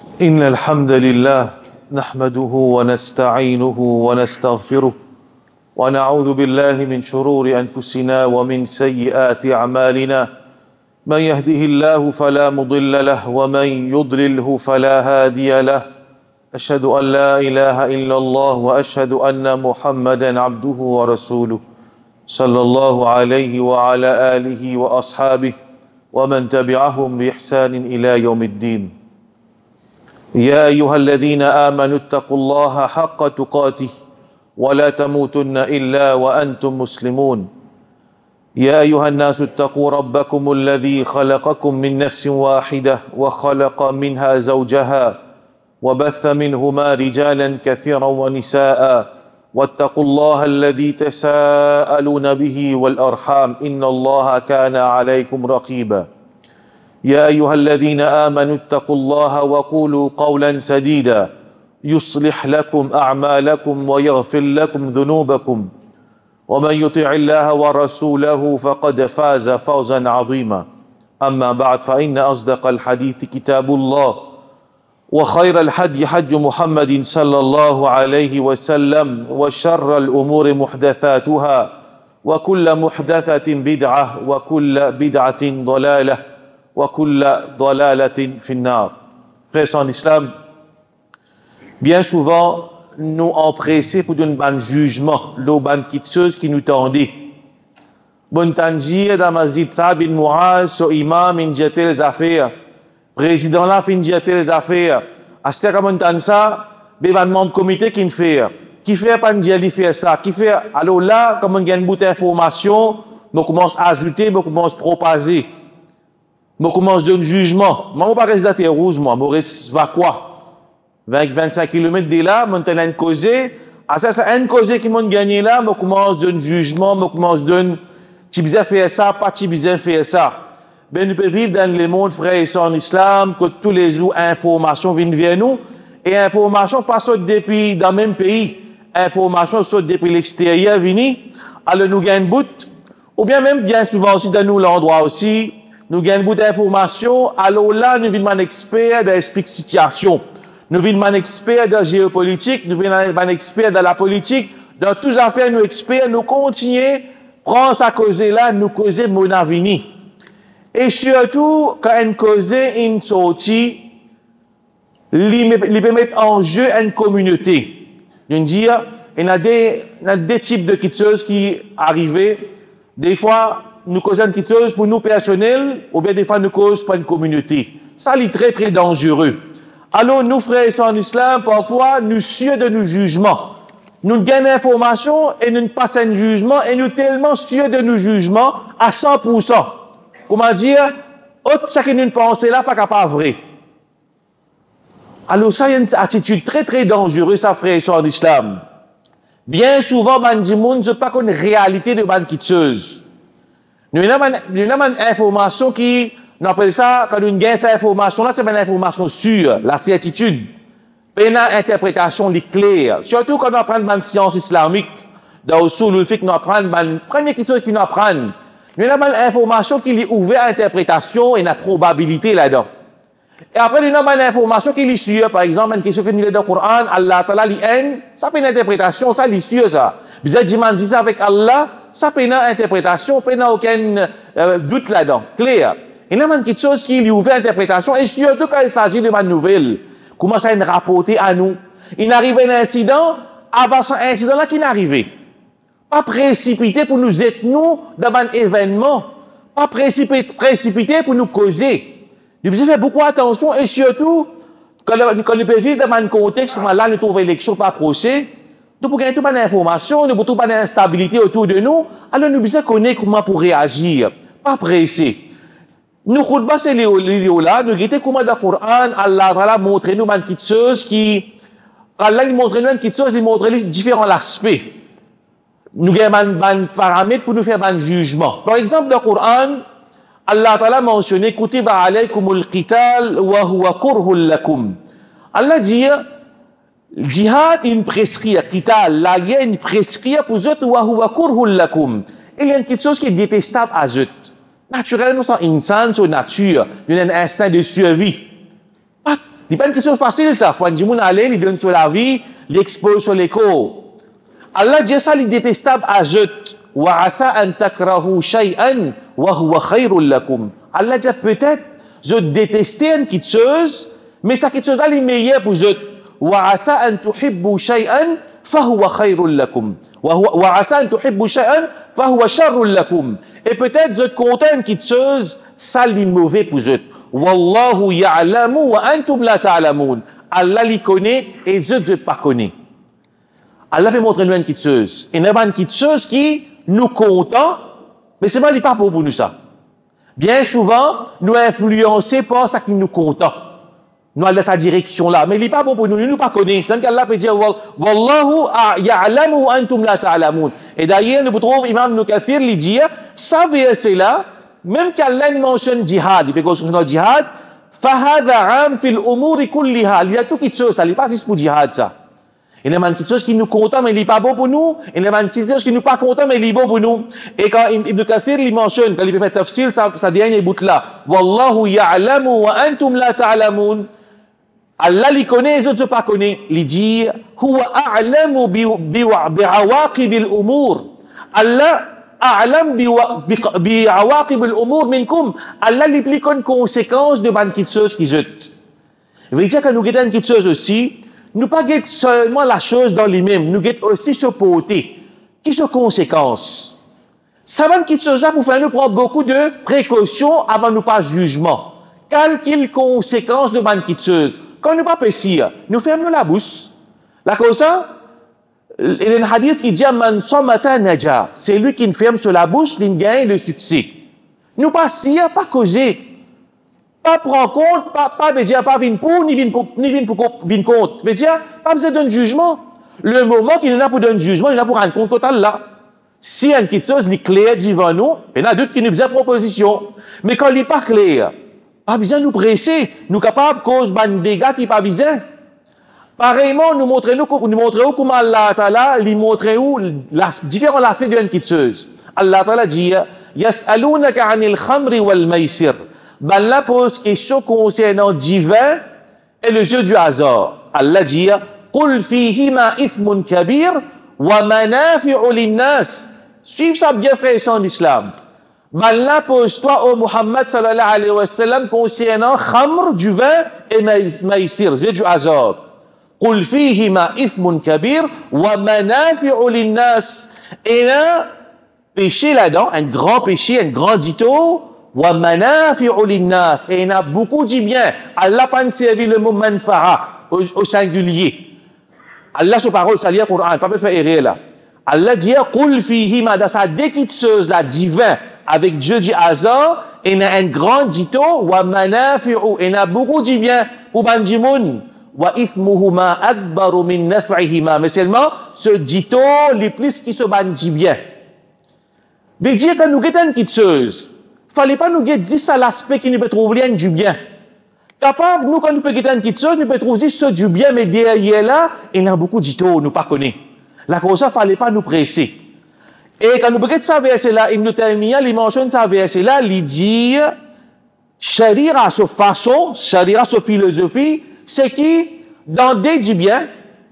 إن الحمد لله نحمده ونستعينه ونستغفره ونعوذ بالله من شرور أنفسنا ومن سيئات أعمالنا من يهده الله فلا مضل له ومن يضلله فلا هادي له أشهد أن لا إله إلا الله وأشهد أن محمدا عبده ورسوله صلى الله عليه وعلى آله وأصحابه ومن تبعهم بإحسان إلى يوم الدين يا أيها الذين آمنوا اتقوا الله حق تقاته ولا تموتن إلا وأنتم مسلمون يا أيها الناس اتقوا ربكم الذي خلقكم من نفس واحدة وخلق منها زوجها وبث منهما رجالا كثيرا ونساء واتقوا الله الذي تساءلون به والأرحام إن الله كان عليكم رقيبا يا أيها الذين آمنوا اتقوا الله وقولوا قولا سديدا يصلح لكم أعمالكم ويغفر لكم ذنوبكم ومن يطع الله ورسوله فقد فاز فوزا عظيما أما بعد فإن أصدق الحديث كتاب الله وخير الحدي حج محمد صلى الله عليه وسلم وشر الأمور محدثاتها وكل محدثة بدعة وكل بدعة ضلالة وكل ضلالة في النار. Frères en islam, bien souvent, nous empressés pour donner un jugement, l'eau ban kitseuse qui nous tendait. Bon tanjir dans masjid sa bin Muaz, so imam in jeter les affaires, président là fin jeter les affaires. Asté comme on ça, ben membre comité qui fait pas dire lui faire ça, qui fait alors là comme on gagne bout d'information, on commence à ajouter, on commence à propager. Je commence à donner jugement. Je ne suis pas résident rouge, moi. Je vais quoi 20-25 km de là, je suis en cause. À ça, c'est une cause qui m'a gagné là, je commence à donner jugement, je commence à donner tu bizarre faire ça, pas tu bizarre faire ça. Ben, nous pouvons vivre dans le monde, frère et sœurs en islam, que tous les jours, informations viennent vers nous. Et informations pas sortent depuis dans le même pays. Informations sortent depuis l'extérieur, alors nous gagnons bout. Ou bien même, bien souvent aussi, dans nous, l'endroit aussi, nous gagnons beaucoup d'informations, alors là, nous venons un expert d'expliquer situation. Nous venons un expert de géopolitique, nous venons un expert de la politique. Dans toutes les affaires, nous experts, nous continuons, prendre sa cause là, nous causer mon avenir. Et surtout, quand une cause une sortie, il peut mettre en jeu une communauté. Je veux dire, il y a des types de choses qui arrivent. Des fois, nous causons une petite chose pour nous personnels, ou bien des fois nous causons pour une communauté. Ça, c'est très, très dangereux. Alors, nous, frères et sœurs en islam, parfois, nous sûrs de nos jugements. Nous gagnons l'information et nous passons un jugement et nous tellement sûrs de nos jugements à 100%. Comment dire? Autre ce que nous pensons là, pas capable vrai. Alors, ça, il y a une attitude très, très dangereuse, ça, frères et sœurs en islam. Bien souvent, man dit, je ne pas une réalité de man chose. Nous avons une information qui, on appelle ça, quand nous gagnons cette information-là, c'est une information sûre, la certitude. Puis une interprétation claire. Surtout quand on apprend une science islamique, dans le sous le fait que nous apprenons, la première chose que nous apprenons, nous avons une information qui est ouverte à l'interprétation et la probabilité là-dedans. Et après, nous avons une information qui est sûre. Par exemple, une question que nous avons dans le Coran, Allah Ta'ala l'en, ça fait une interprétation, ça est sûr, ça. Vous avez dit ça avec Allah, ça peut une interprétation, peut aucun doute là-dedans. Clair. Il y a quelque chose qui est ouvert à l'interprétation, et surtout quand il s'agit de ma nouvelle, comment ça est rapporté à nous. Il arrive un incident, avant cet incident-là qui est arrivé. Pas précipité pour nous être nous dans un événement. Pas précipité pour nous causer. Nous devons faire beaucoup attention, et surtout, quand nous pouvons vivre dans un contexte, comme là, nous trouvons l'élection pas procès, nous pouvons gagner toute d'informations, nous pouvons pas d'instabilité autour de nous, alors nous devons connaître comment pour réagir, pas pressé. Nous, khutbah, c'est là, nous regardons comment dans le Coran, Allah montre nous une petite chose qui, Allah nous montre nous une petite chose, il montre nous différents aspects. Nous avons un paramètre pour nous faire un jugement. Par exemple, dans le Coran, Allah Ta'ala mentionné, kutiba alaykumul qital wa huwa kurhul lakum. Allah dit, jihad, il prescrit, qital, la guerre, il prescrit pour eux, wa huwa kurhul lakum. Il y a une petite chose qui est détestable à eux. Naturellement, c'est insan, c'est nature. Il y a un instinct de survie. n'est pas une question facile, ça. Quand Jimoun allait, il donne sur la vie, il expose sur les cours. Allah dit ça, il est détestable à zut. Wa asa an takrahu shay'an wa huwa khayrun lakum. Allah dit peut-être, je détestais une petite chose, mais ça petite chose-là, il est meilleur pour zut. Wa asa an tuhibbu shay'an fa huwa khayrun lakum. Wa asa an tuhibbu shay'an fa huwa sharrun lakum. Et peut-être, je content une petite chose, ça, il est mauvais pour zut. Wallahu ya'lamu wa antum la ta'lamun. Allah l'y connaît et je pas connais. Allah veut montrer nous une petite chose. Il y a une petite chose qui nous content, mais c'est pas pour nous ça. Bien souvent, nous influencés par ça qui nous content. Nous allons dans sa direction là, mais il n'est pas bon pour nous, nous pas connaît. C'est qu'Allah peut dire Wallahu ya'lamu wa antum la ta'lamun. Et d'ailleurs, nous trouvons Imam Ibn Kathir lui dire ça verset là, même qu'Allah mentionne jihad, il peut mentionner le jihad, fahadha am fil umuri kulliha. Il y a tout qui chose, ça n'est pas juste pour jihad ça. Il y a une petite chose qui nous content, mais il n'est pas bon pour nous. Il y a une petite chose qui nous pas content, mais il est bon pour nous. Et quand Ibn Kathir il mentionne, quand il fait tafsir, ça dernier bout là. Wallahu ya'lamu wa antum la ta'lamun. Allah li connaît, les autres ne pas connaissent. Il dit, huwa a'lamu bi'awaqib al-umur. Allah a'lam bi'awaqib al-umur minkum. Allah li plie une conséquence de une petite chose qui jette. Il veut dire que nous guettons une petite chose aussi. Nous pas guettons seulement la chose dans lui-même, nous guettons aussi ce côté, qui sont conséquences. Ça va une petite chose là pour faire nous prendre beaucoup de précautions avant nous pas jugement. Quelles conséquences de une petite chose. Quand nous pas péchir, nous fermons la bouche. La cause ça, il y a un hadith qui dit man samata naja. C'est lui qui ferme sur la bouche, il gagne le succès. Nous pas si, pas causer. Pas prendre compte, pas dire, pas venir pour, ni venir contre. Veut dire, pas besoin d'un jugement. Le moment qu'il y en a pour donner un jugement, il y en a pour rendre compte total là. Si il y a une petite chose, il est clair devant nous, il y en a d'autres qui nous font proposition. Mais quand il n'est pas clair, pas besoin de nous presser. Nous sommes capables de causer des dégâts qui n'est pas besoin. Pareillement, nous montrons comment Allah Ta'ala, lui montre où différents aspects d'une petite chose. Allah Ta'ala dit, yas'alunaka 'anil khamri wal maisir. Ben là pose question concernant divin et le jeu du hasard. Allah dit Qul fihima ithmun kabir wa manafi'u linnas. Suive ça bien frère en l'islam. Ben là pose-toi au Muhammad sallallahu alayhi wa sallam concernant khamr du vin et maïsir, jeu du hasard. Qul fihima ithmun kabir wa manafi'u linnas. Et là, péché là-dedans, un grand péché, un grand dito. Wa manafi'u linnas. Et il y a beaucoup dit bien. Allah pas servi le mot manfa'a au singulier. Allah, sur parole, ça lit le Coran, pas faire erreur là. Allah dit, qul fihima, dans sa déquitteuse, la divin, avec Dieu du hasard, et il y a un grand dito, wa manafi'u, et il y a beaucoup dit bien, pour bandimoun, wa ithmuhuma akbaru min naf'ihima. Mais seulement, ce dito, les plus qui se bandit bien. Mais dire que nous guettons une quitteuse, fallait pas nous dire ça l'aspect qui nous peut trouver du bien. Capable, nous, quand nous peut guetter une petite chose, nous peut trouver ce du bien, mais derrière là, il y a beaucoup d'ito, nous pas connaît. La cause ça, fallait pas nous presser. Et quand nous regardons ça verset là, Ibn Taymiyyah, il mentionne ça verset là, il dit, Sharia, sa façon, Sharia, sa philosophie, c'est qui, dans des du bien,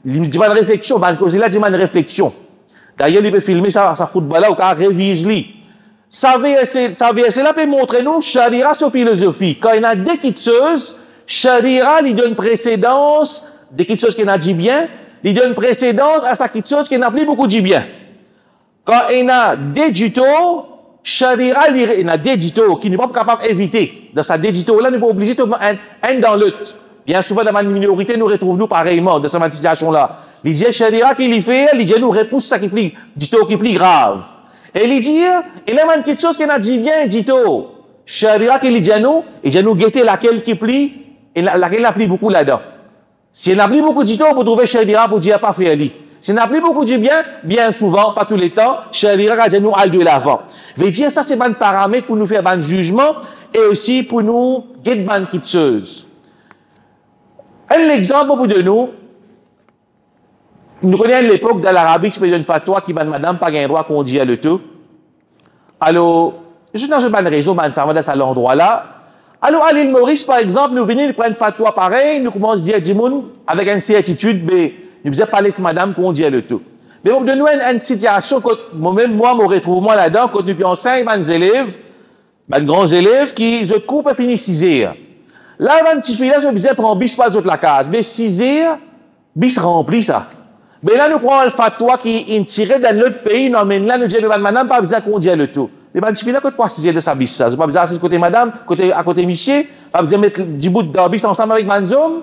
il dit pas de réflexion, ben, cause là, il dit pas de réflexion. D'ailleurs, il peut filmer ça, sa football là, ou quand révise-li. Ça verset là peut montrer nous, Sharia, sa philosophie. Quand il y a des petites choses, Sharia, il donne précédence, des petites choses qui n'a dit bien, il donne précédence à sa petite chose qui n'a plus beaucoup dit bien. Quand il y a des ditos, Sharia, il y a des ditos qui n'est pas capable d'éviter. Dans sa dédito, là, nous sommes obligés de un dans l'autre. Bien souvent, dans la minorité, nous retrouvons pareillement dans cette situation-là. Il dit, Sharia, qui lui fait, il dit, nous repousse ça qui est dito qui est plus grave. Et il dit, il y a une petite chose qui n'a dit bien, dito. Sharia, qui dit à nous, il dit à nous guetter laquelle qui plie, et laquelle n'a plie beaucoup là-dedans. Si elle n'a plus beaucoup dito, vous trouvez Sharia pour dire pas faire li. Si elle n'a plus beaucoup dit bien souvent, pas tous les temps, Sharia a dit nous aller de l'avant. Veut dire, ça c'est un paramètre pour nous faire un jugement, et aussi pour nous guetter une petite chose. Un exemple pour de nous connaissons l'époque de l'Arabie qui faisait une fatwa qui madame pas un droit qu'on dit à le tout. Alors, je suis dans une bonne raison, ça va dans cet endroit-là. Alors, à l'île Maurice, par exemple, nous venons, nous prenons une fatwa pareil, nous commençons à dire, Djimoun, avec une certitude, mais nous faisons parler de madame qu'on dit le tout. Mais pour donner une situation, moi-même, moi, me retrouve moi là-dedans, quand nous enseignons mes élèves, mes grands élèves, qui, je coupe et finissent 6 heures. Là, avant de là, je disais, prends bis pas de la case. Mais 6 heures, bis rempli ça. Mais là, nous prenons le fatwa qui est tiré dans l'autre pays, non, mais là, nous disons, madame, pas besoin qu'on dise le tout. Mais ben, tu là, quand tu 6 heures de sa bis ça. Je pas besoin d'asseoir côté madame, à côté Miché, pas besoin de mettre du bout de bis ensemble avec Manzom.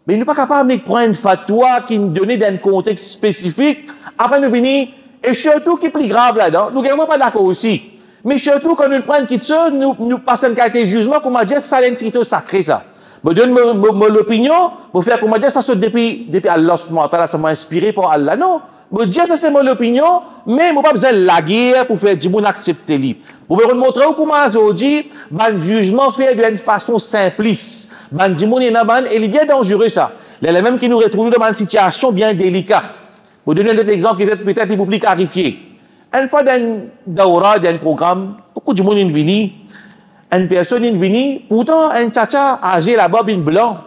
Mais nous pas capable de prendre une fatwa qui nous donne dans un contexte spécifique. Après, nous venons, et surtout, qui est plus grave là-dedans, nous ne sommes pas d'accord aussi. Mais surtout, quand nous prenons quelque chose, nous passons un qualité de jugement, comme on dit, ça, c'est une sacré, ça. Je donne l'opinion, pour faire, comme on dit, ça, c'est depuis Allah, ça m'a inspiré par Allah. Non. Je dis, ça, c'est mon opinion, mais je n'ai pas besoin de la guerre pour faire du monde accepter libre. Pour me montrer comment je dis, le jugement fait d'une façon simpliste. Il est bien dangereux, ça. Il y a même qui nous retrouvent dans une situation bien délicate. Pour donner un autre exemple qui va peut-être vous plus clarifier. Une fois dans un programme, beaucoup de monde est venu, une personne est venue, pourtant un tchatcha âgé là-bas, une blanc.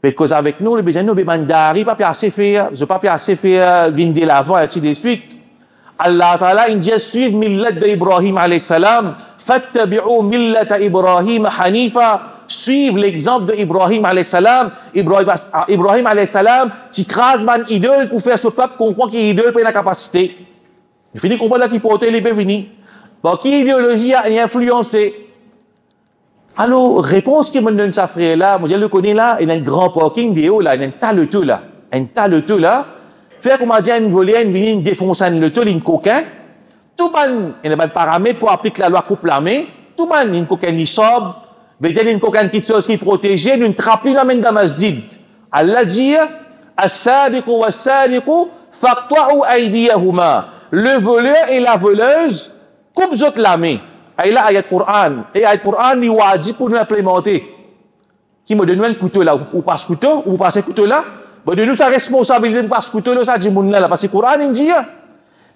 Parce qu'avec nous, le besoin de nous, pas assez faire, je pas assez faire, vinde l'avant, ainsi de suite. Allah Ta'ala, il dit, suivre millat d'Ibrahim alayhi salam, fattabi'u millat Ibrahim hanifa, suivre l'exemple d'Ibrahim alayhi salam. Ibrahim alayhi salam, tu crases man idole pour faire ce peuple comprendre qu'il est idole pour la capacité. Je finis comprendre là qui portait les bévinis. Bon, qui idéologie a influencé? Alors, réponse qui me donne sa frère là, moi je le connais là, il y a un grand parking de haut là, il y a un taleteux là. Un taleteux là. Faire comme on dit, une volée, une venue, une défoncer le taux, une coquin. Tout le monde, il y a un paramètre pour appliquer la loi coupe la main. Tout le monde, une coquin qui sobre, veut dire une coquin qui chose qui est protégée, une trappe, une amène dans la masjid. Allah dit, as-sadiqu was-sadiqu, faqta'u aydiyahuma. Le voleur et la voleuse coupent zot la main. Et là, ayat Qur'an. Et ayat Qur'an, il wajib pour nous implémenter. Qui me donne un couteau là, ou pas ce couteau, ou pas ce couteau là. Ben, de nous, sa responsabilité pour pas ce couteau là, ça dit moun là, parce que Qur'an, il dit.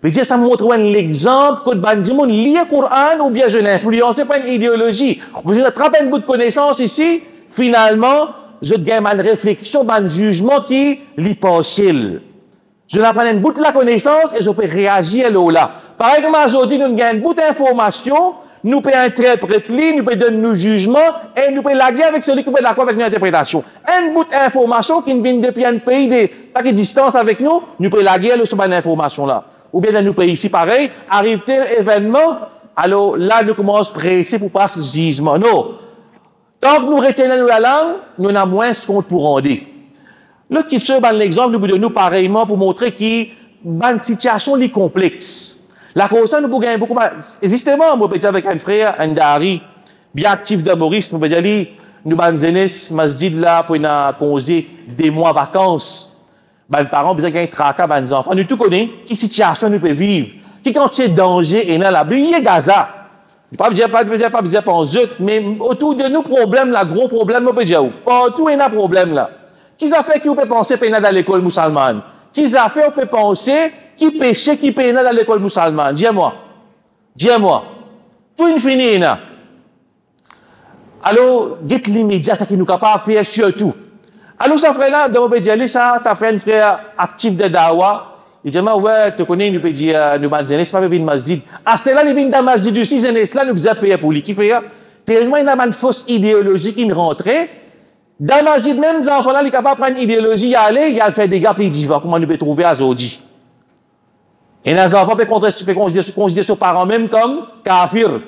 Mais Dieu, ça me montre l'exemple que ban dit moun lit Qur'an, ou bien je l'ai influencé par une idéologie. Je attrape un bout de connaissance ici, finalement, je gagne une réflexion, un jugement qui lit partiel. Je n'apprends un bout de la connaissance et je peux réagir là. Par exemple, aujourd'hui, nous gagnons un bout d'information, nous pouvons interpréter, nous pouvons donner nos jugements et nous pouvons laguer avec celui qui peut d'accord avec nos interprétations. Un bout d'information qui vient depuis un pays pas de distance avec nous, nous pouvons laguer sur cette information-là. Ou bien dans nos pays ici, pareil, arrive tel événement, alors là, nous commençons à presser pour passer ce jugement. Non. Tant que nous retenons la langue, nous avons moins ce qu'on pour rendre. L'autre qui se bat l'exemple, nous donnons pareillement pour montrer qu'il y a une situation complexe. La cause, nous pouvons gagner beaucoup. Justement, moi, je avec un frère, un dari, bien actif de Maurice, nous pouvons dire, nous avons un masjid là pour une causer des mois vacances. Les parents, besoin gagner tracas, les enfants. Nous tout connaissons, quelle situation nous pouvons vivre, qui quantité de danger est dans la vie, Gaza. Pas besoin de penser, mais autour de nous, problème, là, gros problème, nous pouvons dire, partout, il y a un problème là. Qui a fait qui peut penser qu'il y a dans l'école musulmane? Qui a fait qu'on peut penser qui péché qui peut dans l'école musulmane? Dis-moi. Dis-moi. Tout une fini là. Alors, dites l'immédiat, ça qui nous capable de faire surtout. Alors, ça fait là, dans le ça fait un frère actif de Dawa. Il dit, ouais, tu connais, nous peut dire, nous m'en c'est pas une masjid. Ah, c'est là, il vient dans la masjid aussi, c'est là, nous besoin payer pour lui. Qui fait, tellement il y a une fausse idéologie qui rentrait. Dans la masjid, même les enfants là, ils sont capables de prendre une idéologie, y aller, il a fait des gars, puis il dit, comment nous peut trouver à Zodi. Et les enfants peuvent considérer ses parents même comme kafir.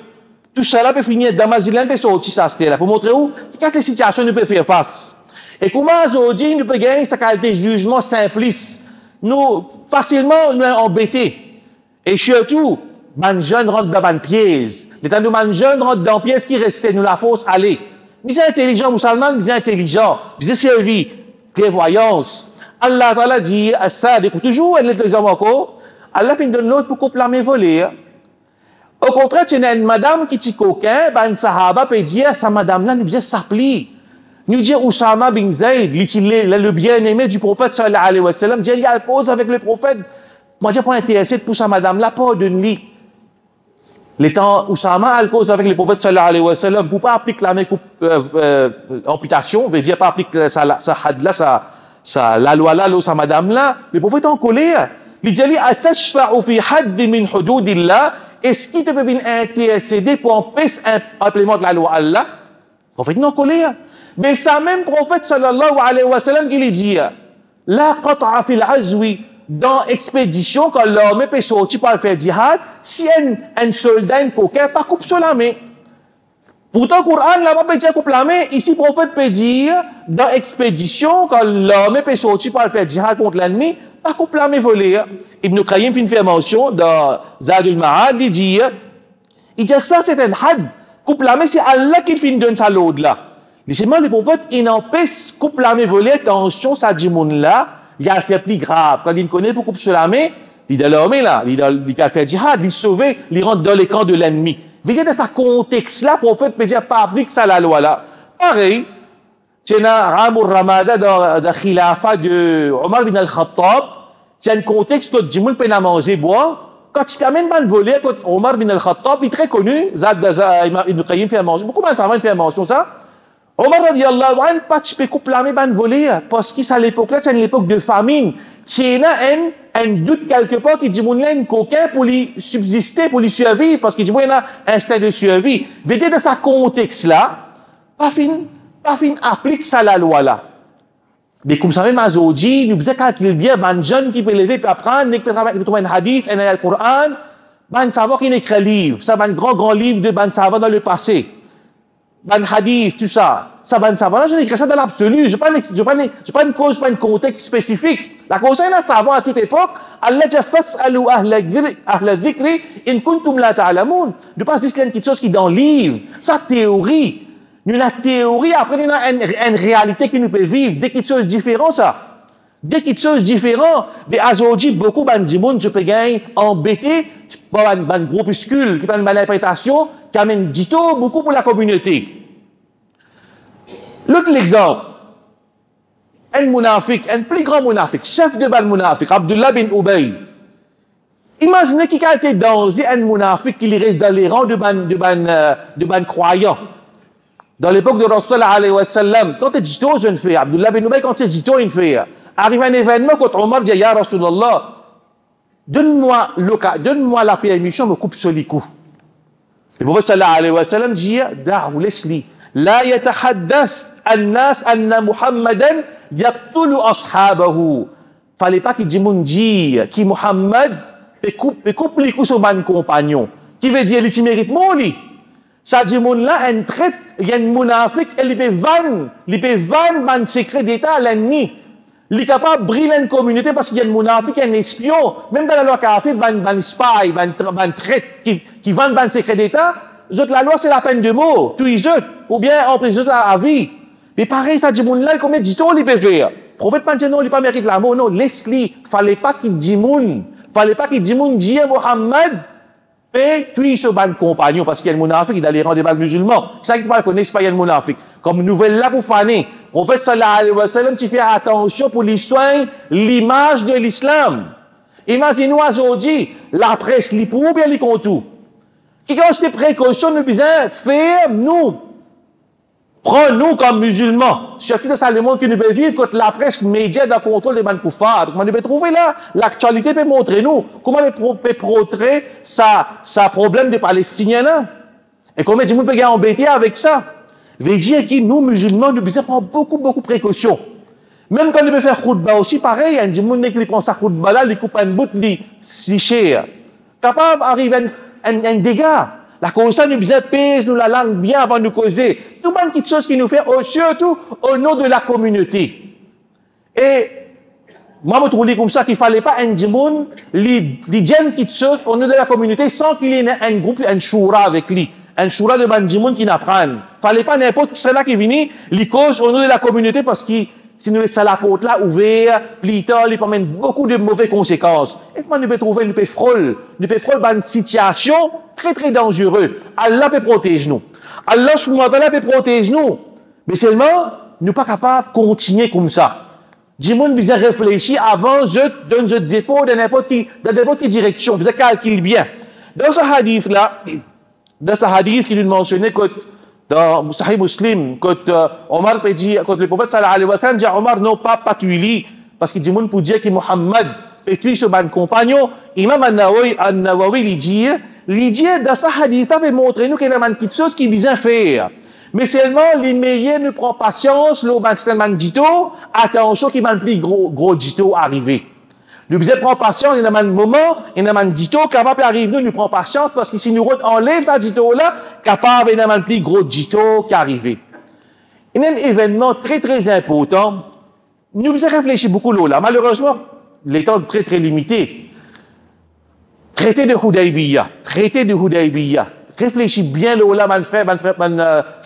Tout cela peut finir dans la masjid, là, peut sortir ça, là, pour montrer où, quelle situation nous peut faire face. Et comment Zodi, nous peut gagner sa qualité de jugement simpliste. Nous, facilement, nous embêtés. Et surtout, les jeunes rentrent dans un piège. Les jeunes rentrent dans un piège qui restait, nous la force aller. Ils sont intelligents, musulmans, ils sont intelligents, ils sont servis, clairvoyance. Allah Ta'ala dit, toujours, elle est l'exemple encore, Allah fait de l'autre pour couper la main volée. Au contraire, tu as une madame qui est coquin, une sahaba peut dire, sa madame-là, nous disait s'applique. Nous dit Oussama bin Zayd, le bien-aimé du prophète sallallahu alayhi wa sallam, dit, il y a cause avec le prophète. Moi, je n'ai pas intéressé pour sa madame-là, pas de lit. Les temps Oussama a cause avec le prophète sallallahu alayhi wa sallam, pour pas appliquer la même amputation, veut dire pas appliquer sa had là, la loi là, sa madame là, le prophète est en colère. Il dit, atashfa'u fi hadd min hududillah, est-ce qu'il te peut venir intercéder pour empêcher implémenter la loi Allah? Le prophète est en colère. Mais ça même prophète sallallahu alayhi wa sallam, il dit, la qat'a fil azwi, dans expédition, quand l'homme peut sortir pour faire djihad, si un soldat, un coquin, pas coupe sur la main. Pourtant, le Coran, là-bas, peut dire coupe la main. Ici, le prophète peut dire, dans expédition, quand l'homme peut sortir pour faire djihad contre l'ennemi, pas coupe la main volée. Ibn Qayyim fait mention dans Zadul Ma'ad, il dit, ça, c'est un had. Coupe la main, c'est Allah qui finit donne ça l'autre là. Seulement, le prophète, il empêche coupe la main volée, attention, ça dit là, il a fait plus grave. Quand il connaît pour couper sur la main, il a l'armée là, il a fait djihad, il sauvé, il rentre dans les camps de l'ennemi. Vous voyez, dans ce contexte-là, le prophète peut dire pas appliquer ça la loi là. Pareil, tu as Ramur Ramada dans le khilafa de Omar bin al-Khattab, tu as un contexte que Jimoun peut manger, boire. Quand tu amènes un volet, quand Omar bin al-Khattab, il est très connu, Ibn Qayyim fait mention, beaucoup de savants font mention ça. Omar radiyallahu anhu, pas tu peux couper la main ban voler, parce qu'à l'époque là, c'est une époque de famine. Tu as un doute quelque part qui dit, mon un coquin pour lui subsister, pour lui survivre, parce qu'il dit, il y a un instinct de survie. Veut dire, dans ce contexte-là, pas fin applique ça la loi là. Mais comme ça même, Azodi, nous disons qu'il bien, ban jeune qui peut lever, puis apprendre, qui peut trouver un hadith, un ayat Coran, ban savoir qu'il écrit un livre, ça, ban grand livre de ban savoir dans le passé. Ban hadith, tout ça. Ça, ban savoir, là, je n'écris ça dans l'absolu. Je pas une cause, pas un contexte spécifique. La cause, c'est un savoir à toute époque. Allah dit, fas'alu ahla dhikri, in kuntum la ta'lamoun. Ne pas dire quelque chose qui est dans le livre. Ça, théorie. Nous, la théorie, après, nous avons une réalité qui nous peut vivre. Dès qu'il y a quelque chose de différent, ça. Dès qu'il y a quelque chose de différent, mais aujourd'hui, beaucoup de monde, je peux gagner embêté, pas un groupuscule, qui prend une interprétation, qui amène dito, beaucoup pour la communauté. L'autre exemple, un munafik, un plus grand munafik, chef de ban munafik, Abdullah bin Ubay. Imaginez qu'il a été danger un munafik qui reste dans les rangs de ban croyants. Dans l'époque de Rasulullah alayhi wa sallam, quand il dit tout, je ne fais. Abdullah bin Ubay, quand il dit tout, il fait. Arrive un événement, quand Omar dit, Ya Rasulallah, donne-moi la permission, me coupe sur les coups. Le prophète sallallahu alayhi wa sallam dit, da'ou, laisse-li. La yatahaddath an-nas anna Muhammadan yaqtulu ashabahu. Fallait pas qu'il dise qui Muhammad coupe les coups sur mon compagnon. Qui veut dire, il mérite mon lit. Ça dit, mon là, un traite, il y a une munafik, il peut vendre un secret d'État à l'ennemi. Il est capable de briller une communauté parce qu'il y a une munafik, un espion. Même dans la loi kafir, un spy, un traite qui vend un secret d'État. La loi, c'est la peine de mort. Tout ils ou bien en prison à vie. Mais pareil, ça dit, mon là, comme il dit, il peut faire. Le prophète pas dit, non, il pas mérite la mort. Non, laisse-le. Fallait pas qu'il dise, fallait pas qu'il dise, dit Mohammed, et puis ce ban compagnon, parce qu'il y a un munafik, il a les rangs des musulmans. C'est ça qu'il ne connaît pas, il y a un munafik. Comme nouvelle là pour faner. Le prophète sallallahu alayhi wa sallam, tu fais attention pour lui soigner l'image de l'islam. Imaginez-nous aujourd'hui, la presse, li pour ou bien li contre tout. Qui quand ces précautions, nous disons, ferme-nous. Prends-nous comme musulmans. Surtout dans le monde qui nous peut vivre, quand la presse média dans le contrôle des ban koufars. Comment nous peut trouver là? L'actualité peut montrer nous. Comment nous peut montrer sa problème des Palestiniens là? Et comment nous peut embêter avec ça? Veut dire que nous, musulmans, nous devons prendre beaucoup de précautions. Même quand nous peut faire khutbah aussi, pareil, un monde qui prend sa khutbah là, il coupe un bout, il cher. Capable d'arriver un dégât. La cause ça nous disait, pèse nous la langue bien avant de nous causer. Tout le monde qui chose qui nous fait, surtout au nom de la communauté. Et, moi, je trouve comme ça qu'il fallait pas un djimoun, lui dire quelque chose au nom de la communauté sans qu'il y ait un groupe, un choura avec lui. Un choura de ban djimoun qui n'apprenne. Fallait pas n'importe qui là qui vient, lui cause au nom de la communauté parce que si nous laissons la porte là ouverte, plus tard, il peut amener beaucoup de mauvaises conséquences. Et comment nous peut trouver, nous peut frôler une situation très dangereuse. Allah peut protéger nous. Allah subhanahu wa ta'ala peut protéger nous. Mais seulement, nous ne sommes pas capables de continuer comme ça. Dis-moi, nous devons réfléchir avant de donner des efforts dans n'importe quelle direction. Nous devons calculer bien. Dans ce hadith là, dans ce hadith qui nous mentionnait que dans Sahih Muslim, quand Omar peut dire, quand le prophète sallallahu alayhi wa sallam dit à Omar, non pas tuer, parce qu'il dit, moun pour dire que Muhammad peut tuer ce ban compagnon, Imam An-Nawawi, il dit, dans ce hadith, il montre nous qu'il y a une petite chose qui est bien faire. Mais seulement, les meilleurs ne prennent patience, le ban c'est un dito, attention qu'il y a un plus gros dito arrivé. Le besoin prend patience, il y a un moment, il y a un dito capable d'arriver, nous prend patience, parce que si nous enlève ce dito-là, capable, il y a un plus gros dito qui arrive. Il y a un événement très, très important. Nous devons réfléchir beaucoup là. Malheureusement, les temps très, très limités. Traité de Hudaybiyah. Traité de Hudaybiyah. Réfléchis bien là, mon frère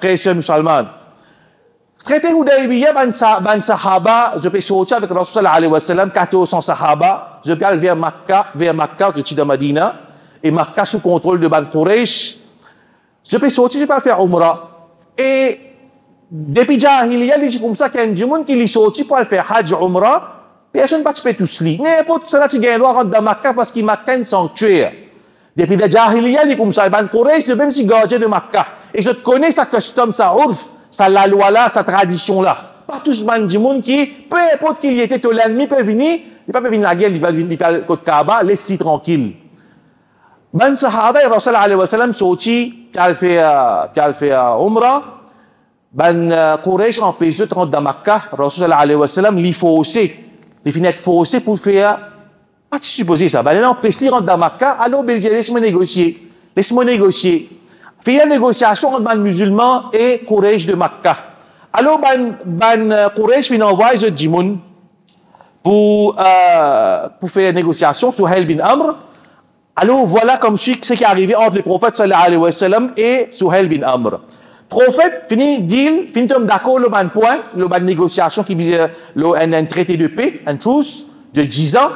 et soeur musulmans. Traité Hudaybiyah, ban sahaba, je peux sortir avec Rasul sallallahu alayhi wa sallam, 1400 sahaba, je peux aller vers Makkah, je suis dans Madina, et Makkah sous contrôle de Ban Quraysh. Je peux sortir, je peux faire Umrah. Et depuis Jahiliya, il dit comme ça qu'il y a un monde qui est sorti pour aller faire Hajj Umrah, personne ne peut pas tous lire. N'importe cela, tu gagnes le droit de rentrer dans Makkah parce qu'il Makkah est un sanctuaire. Depuis la Jahiliya, il dit comme ça, Ban Quraysh, c'est même si gardien de Makkah. Et je connais sa custom, sa urf, sa la loi là, sa tradition là. Pas tous les gens qui, peu importe qu'il y était, l'ennemi peut venir, il ne peut pas venir la guerre, il peut venir côté Kaaba, laisse-y tranquille. Ben sahaba, et Rasul alayhi wa sallam, sorti, qu'elle fait Umrah, ben Quraysh empêche de rentrer dans Makkah, Rasul alayhi wa sallam, li forcé, les fenêtres forcées pour faire, pas tu supposer ça, ben là, empêche de rentrer dans Makkah, alors, laisse-moi négocier. Fait une négociation entre les musulmans et Quraysh de Makkah. Alors, Quraysh vient envoyer ce djimoun pour faire une négociation sur Suhail bin Amr. Alors, voilà comme ce qui est arrivé entre le prophète sallallahu alayhi wa sallam et Suhail bin Amr. Le prophète finit deal, finit d'accord le ban point, le ban négociation qui vise un traité de paix, un truce de 10 ans.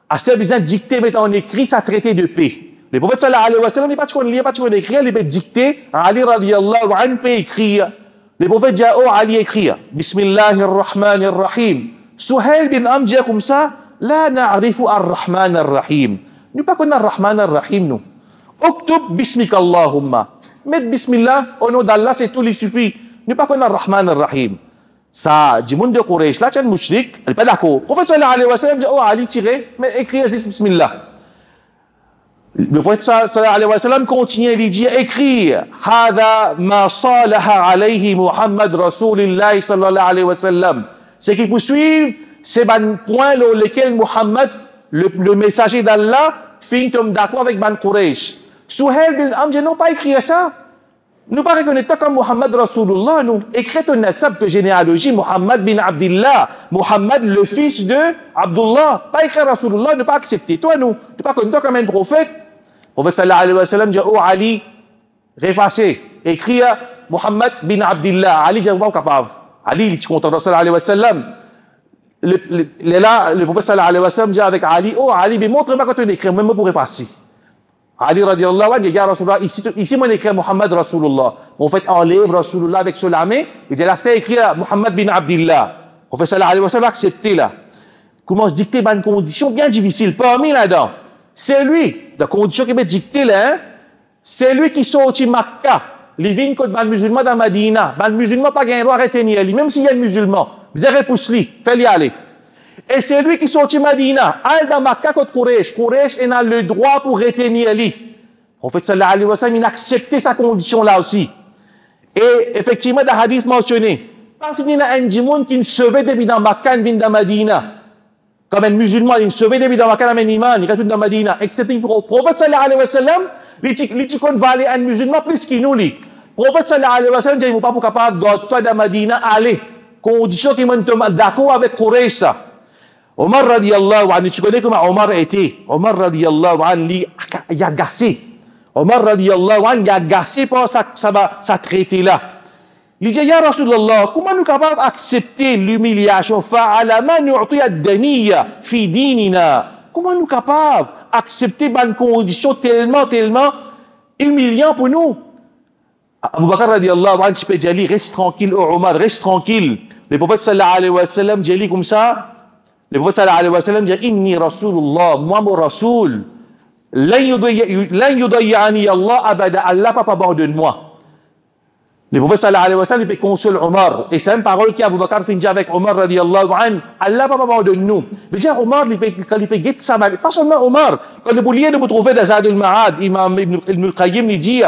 À ce besoin dicté, mettant en écrit sa traité de paix. Le prophète sallallahu alayhi wa sallam n'est pas de écrire, il peut dicter. Ali radiyallahu anhu peut écrire. Le prophète dit, oh Ali écrire. Bismillahirrahmanirrahim. Suhail bin Amr dit comme ça, la na'rifu ar-Rahman ar-Rahim. Nous pas connaissons ar-Rahman ar-Rahim, nous. Oktub bismika Allahumma. Mettre bismillah, au nom d'Allah, c'est tout, il suffit. Nous pas connaissons ar-Rahman ar-Rahim. Ça, du monde de Quraysh, là, tu es un mouchrik, elle n'est pas d'accord. Le prophète sallallahu alayhi wa sallam dit, oh Ali, tirez, mais écrivez bismillah. Le prophète sallallahu alayhi wa sallam continue, il dit, écrire, Hada ma salaha alayhi Muhammad Rasulillah sallallahu alayhi wa sallam. Ce qui poursuivent, c'est un point dans lequel Muhammad, le messager d'Allah, finit d'accord avec Ban Quraysh. Suhail bin Amr dit, non, pas écrire ça. Nous pas reconnaître comme Muhammad Rasulullah, nous. Écris ton nasab de généalogie, Muhammad bin Abdillah, Muhammad le fils de Abdullah. Pas écrire Rasulullah, ne pas accepter. Toi, nous. Ne pas connaître comme un prophète. Le prophète sallallahu alayhi wa sallam dit, oh Ali, réfacez, écrire Muhammad bin Abdillah. Ali dit, pas capable. Ali, il est content de sallallahu alayhi wa sallam. Le prophète sallallahu alayhi wa sallam dit avec Ali, oh Ali, mais montre-moi quand tu écris, même pour effacer. Ali radiallahu anhu dit, ya Rasulullah, ici, moi, écrit Muhammad Rasulullah. Le prophète enlève Rasulullah avec ce lamé, il dit, là, c'est écrit Muhammad bin Abdillah. Le prophète sallallahu alayhi wa sallam a accepté là. Commence à dicter une condition bien difficile, parmi là-dedans. C'est lui, la condition qui m'a dicté là, c'est lui qui sortit Makkah, les vignes contre les musulmans dans Madina. Les musulmans pas gagné droit à retenir lui, même s'il y a un musulman. Vous avez repoussé, faites-y aller. Et c'est lui qui sortit Madina, al dans Makkah contre Quraysh. Quraysh a le droit pour retenir lui. Le prophète sallallahu alayhi wa sallam, il a accepté sa condition là aussi. Et effectivement, dans le hadith mentionné, pas fini dans un djimoun qui ne sauvé depuis dans Makkah, il dans Madina. Comme un musulman, il sauvé depuis dans Makkah, il iman, il retourne dans Madina. Excepté le prophète sallallahu alayhi wa sallam, il dit qu'on va aller un musulman plus qu'il nous lit. Le prophète sallallahu alayhi wa sallam dit, il ne pas pour capable de toi dans Madina, aller. Condition qui m'a d'accord avec Quraysh ça. Omar radiyallahu anhu, tu connais comment Omar était. Omar radiyallahu anhu, il a agacé. Omar radiyallahu anhu, il a agacé par sa traité là. Il dit, ya Rasulallah, comment nous sommes capables d'accepter l'humiliation? Fa'ala ma nu'ti ad-daniya fi dinina. Comment nous sommes capables d'accepter une condition tellement humiliante pour nous? Abu Bakr radiyallahu anhu, tu peux dire, reste tranquille, oh Omar, reste tranquille. Le prophète sallallahu alayhi wa sallam dit comme ça. Le prophète sallallahu alayhi wa sallam dit, inni Rasulullah, moi mon Rasoul. Lan yudayyani Allah abada, Allah pas abandonne moi. Le prophète sallallahu alayhi wa sallam, il console Omar. Et c'est une parole qui Abu Bakr finit avec Omar radiallahu anhu. Allah pas abandonne nous. Mais déjà Omar, quand il peut guetter ça, pas seulement Omar. Quand vous liez de vous trouver dans Zadul Ma'ad, Imam Ibn al-Qayyim, il dit,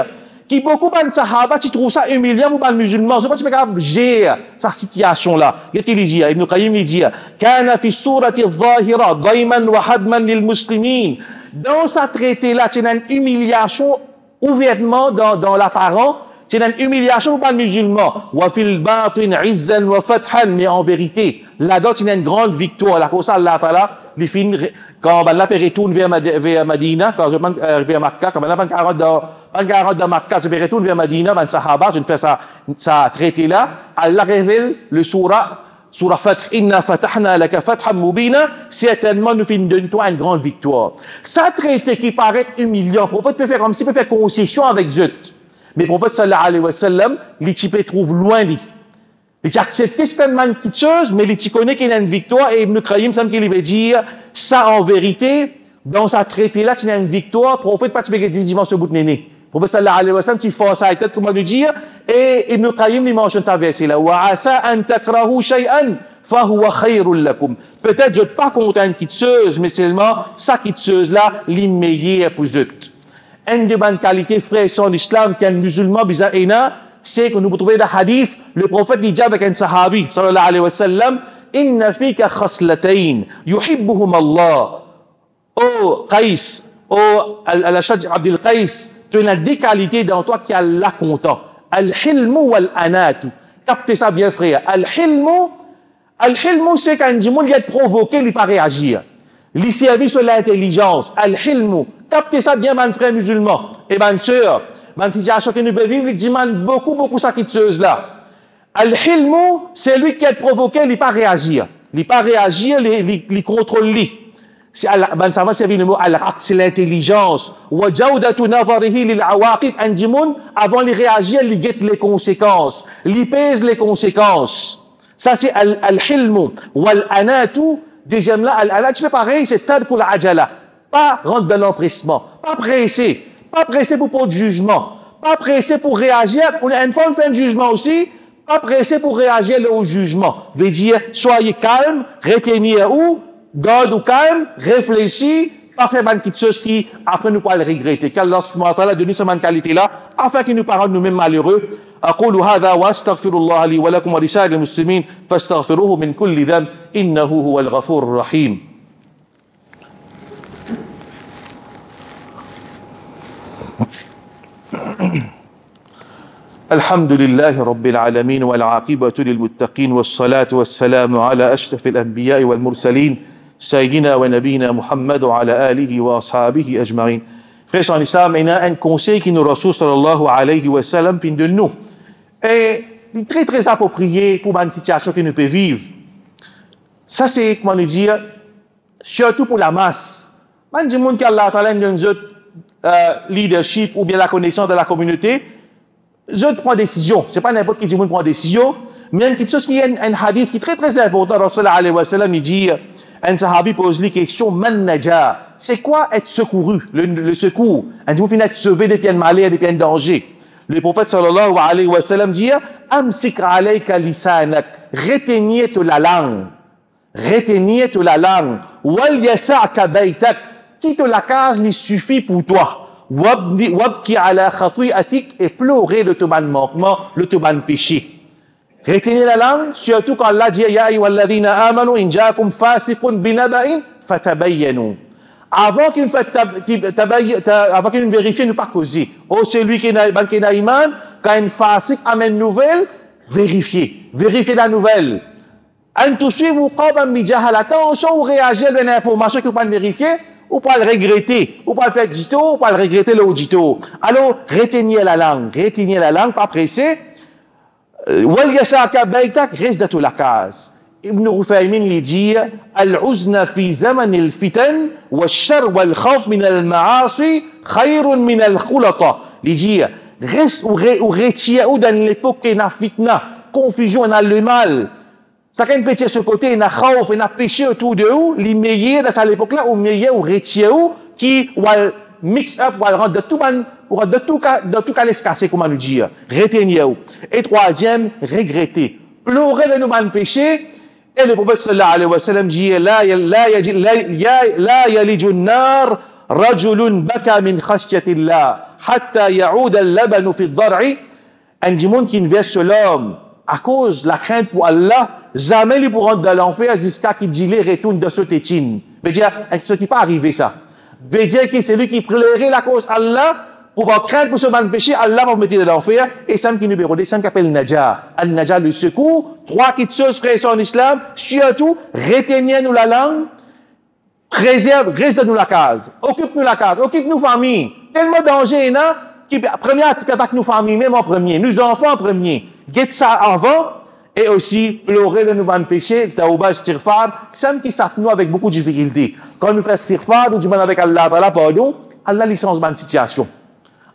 qui beaucoup de sahaba, tu trouves ça humiliant pour les musulmans. C'est pas capable de gérer sa situation-là. Qu'est-ce qu'il dit? Ibn al-Qayyim, il dit, kana fi surati al-zahira, dayman wa hadman lil muslimin. Dans sa traité-là, tu as une humiliation ouvertement dans l'apparent. C'est une humiliation pour les musulmans. Wa fil batin izzan wa fathan, mais en vérité, là-dedans, c'est une grande victoire. La cause Allah Ta'ala, les filles, quand Allah retourne vers Medina, quand je pense vers Makkah, quand Allah parle de Makkah, je retourne vers Medina, ben Sahaba, je fais ça traité-là, Allah révèle le surah Fath, inna fatahna laka fathan mubina, certainement nous finissons de toi une grande victoire. Ça traité qui paraît humiliant, le prophète peut faire comme s'il peut faire concession avec Zut. Mais le prophète sallallahu alayhi wa sallam, les types trouvent loin lui. Il a accepté cette chose, mais il connaît qu'il y a une victoire, et Ibn Qayyim semble qu'il veut dire, ça en vérité, dans sa traité-là, il y a une victoire, le prophète pas te dire dimanche au bout de néné. Le prophète sallallahu alayhi wa sallam, tu forces à la tête, comment nous dire, et Ibn Qayyim, il mentionne ça verset-là, wa asa an takrahu shay'an, fahuwa khayrun lakum. Peut-être, je ne suis pas content d'une quitteuse, mais seulement, sa quitteuse-là, l'immeilleur pour eux. Une de bonnes qualités, frères, sont l'islam, qu'un musulman, bizarre, c'est que nous pouvons trouver dans le hadith, le prophète dit avec un sahabi, sallallahu alayhi wa sallam, inna fika khaslatayn, yuhibbuhum Allah. Oh, Qais, oh, al-Ashaj Abdul Qais, tu as des qualités dans toi qui Allah content. Al-hilmu wal-anatu. Captez ça bien, frère. Al-hilmu, c'est quand du monde, il est provoqué, il ne peut pas réagir. Il servit sur l'intelligence. Al-hilmu. Captez ça bien, mon frère musulman. Et ma soeur, ma situation que nous pouvons vivre, il demande beaucoup ça là. Al-hilmu, c'est lui qui est provoqué, il ne peut pas réagir. Il ne peut pas réagir, il contrôle lui. Ça va servir le mot al-aql, c'est l'intelligence. Wa jawdatu nazarihi lil awaqib, avant de réagir, il guette les conséquences. Il pèse les conséquences. Ça, c'est al-hilmu. Wal-anatu, deuxième là, al-anatu, c'est pareil, c'est tadkul ajala. Pas rentrer dans l'empressement, pas pressé pour pas de jugement, pas pressé pour réagir. Une fois on fait un jugement aussi, pas pressé pour réagir au jugement. Veut dire, soyez calme, retenez où, garde ou calme, réfléchis, pas faire une petite chose qui, après nous pas le regretter. Qu'Allah subhanahu wa ta'ala donne cette qualité-là, afin que nous parlons nous-mêmes malheureux. أقول هذا وأستغفر الله لي ولكم ولسائر المسلمين فاستغفروه من كل ذنب إنه هو الغفور الرحيم. الحمد لله رب العالمين والعاقبة للمتقين والصلاة والسلام على أشرف الأنبياء والمرسلين سيدنا ونبينا محمد وعلى آله وأصحابه أجمعين. Frères en islam, il y a un conseil qui nous Rasul sallallahu alayhi wa sallam fin de nous. Et il est très approprié pour une situation que nous pouvons vivre. Ça c'est, comment nous dire, surtout pour la masse. Man du monde qui Allah ta'ala donne leadership ou bien la connaissance de la communauté, je prends décision. C'est pas n'importe qui prend décision, mais il y a quelque chose qui est un hadith qui est très important. Rasul alayhi wa sallam, il dit, un sahabi pose la question, man naja, c'est quoi être secouru, le secours? Un dit, vous finissez être sauvé des pieds de malheur, des pieds de danger. Le prophète sallallahu alayhi wa sallam dit, amsik alayka lisanak, reteniez la langue. Reteniez la langue. Wal yasa'ka baytak, quitte la case, il suffit pour toi. Wabki ala khati'atik, et pleurer le toban manquement, le toban péché. Retenez la langue, surtout quand Allah dit ya ayyuhalladhina amanu in ja'akum fasiqun binaba'in fatabayyanu. Avant qu'il vérifie, ne pas causer. Oh, c'est lui qui n'a iman, quand un fasiq amène une nouvelle, vérifiez la nouvelle. En tout suivre, attention ou réagir à une information que vous pouvez vérifier, ou pas le regretter, ou pas le faire dito, ou pas le regretter le dito. Alors, retenez la langue, pas pressé. Wal yasaka baytak, reste de la case. Ibn Uthaymin lui dit, al-uzna fi zaman al-fitan, wa shar wal khawf min al-ma'asi, khayrun min al-khulata. Il dit, reste ou retire ou dans l'époque où il y a fitna, confusion, il y a le mal. Ça quand péché ce côté, il y a khawf, il y a péché autour de vous, les meilleurs dans cette époque-là, ou meilleurs ou retire ou, qui, mix-up, pour rendre de tout cas laisser casser, comment nous dire. Retenir. Et troisième, regretter. Pleurer de nos péchés. Et le prophète sallallahu alayhi wa sallam dit, la yaliju an-nar rajulun baka min khashyatillah hatta ya'ud al-labanu fi ad-dar'i. Un monde qui verse sur l'homme à cause de la crainte pour Allah, jamais ils pourront dans l'enfer jusqu'à qu'il dit les retourne de ce tétine. Veut dire, ce qui pas arrivé ça. Veut dire que c'est lui qui pleurait la cause Allah pour pas craindre pour ce mal péché, Allah va vous mettre dans l'enfer. Et ça qui numéro 2, ça qui appelle Najah. Al-Najah, le secours. 3 petites choses, frères en islam. Surtout, retenez-nous la langue. Préserve, reste-nous la case. Occupe-nous la case. Occupe-nous famille. Tellement danger, non? Premier attaque nous famille, même en premier. Nous enfants en premier. Get ça avant. Et aussi, pleurer de nos péchés, taouba, istighfar. C'est qui s'appelle nous avec beaucoup de difficultés. Quand nous faisons istighfar, nous demandons avec Allah, pardon, Allah licence bonne situation.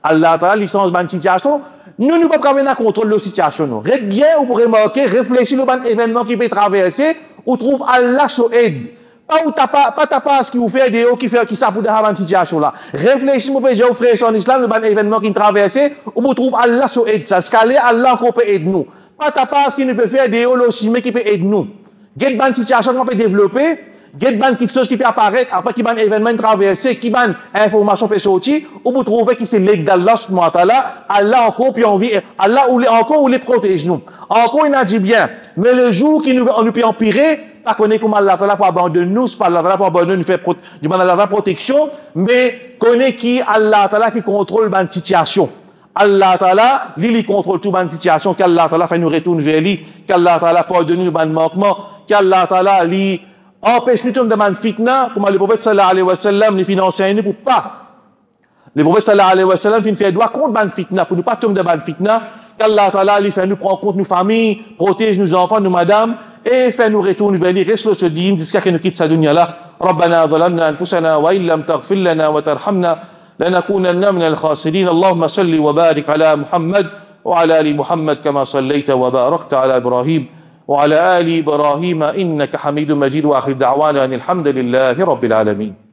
Allah Ta'ala licence bonne situation. Nous ne pouvons pas venir à contrôle de la situation. Reste bien, vous pourrez remarquer, réfléchir sur le événement qui peut traverser, ou trouve Allah sur aide. Pas ce qui vous fait des qui s'appuie dans la situation là. Réfléchissez, vous pouvez dire aux frères en islam, le événement qui traverse, ou vous trouvez Allah sur aide. Ça se calait, Allah encore peut aider nous. Pas ce qui ne peut faire des mais qui peut aider nous. Get bonne situation qu'on peut développer. Get ban quelque chose qui peut apparaître, après qui ban événement traversé, qui ban information peut sortir, ou vous trouvez que c'est l'aide d'Allah, Allah encore, puis envie, Allah encore, ou les protège nous. Encore, il a dit bien, mais le jour qui on nous peut empirer, pas connaître comment Allah Ta'ala pour abandonner nous, c'est pas Allah Ta'ala pour abandonner nous, faire Allah protection, mais connaît qui Allah Ta'ala qui contrôle la situation. Allah Ta'ala, lui contrôle toute bonne situation, qu'Allah Ta'ala fait nous retourner vers lui, qu'Allah Ta'ala pardonne nous bonne manquement, qu'Allah Ta'ala, lui, empêche nous de demander fitna, comme le prophète sallallahu alayhi wa sallam, nous financer nous pour pas. Le prophète sallallahu alayhi wa sallam, il fait droit contre ban fitna, pour nous pas tomber de ban fitna, qu'Allah Ta'ala, lui fait nous prendre compte nos familles, protège nos enfants, nos madames, et fait nous retourner vers lui, reste ce digne, jusqu'à ce que nous quitte sa dunya là. ربنا ظلمنا أنفسنا وإن لم تغفر لنا وترحمنا لنكونن من الخاسرين اللهم صل وبارك على محمد وعلى آل محمد كما صليت وباركت على إبراهيم وعلى آل إبراهيم إنك حميد مجيد وآخر دعوانا أن الحمد لله رب العالمين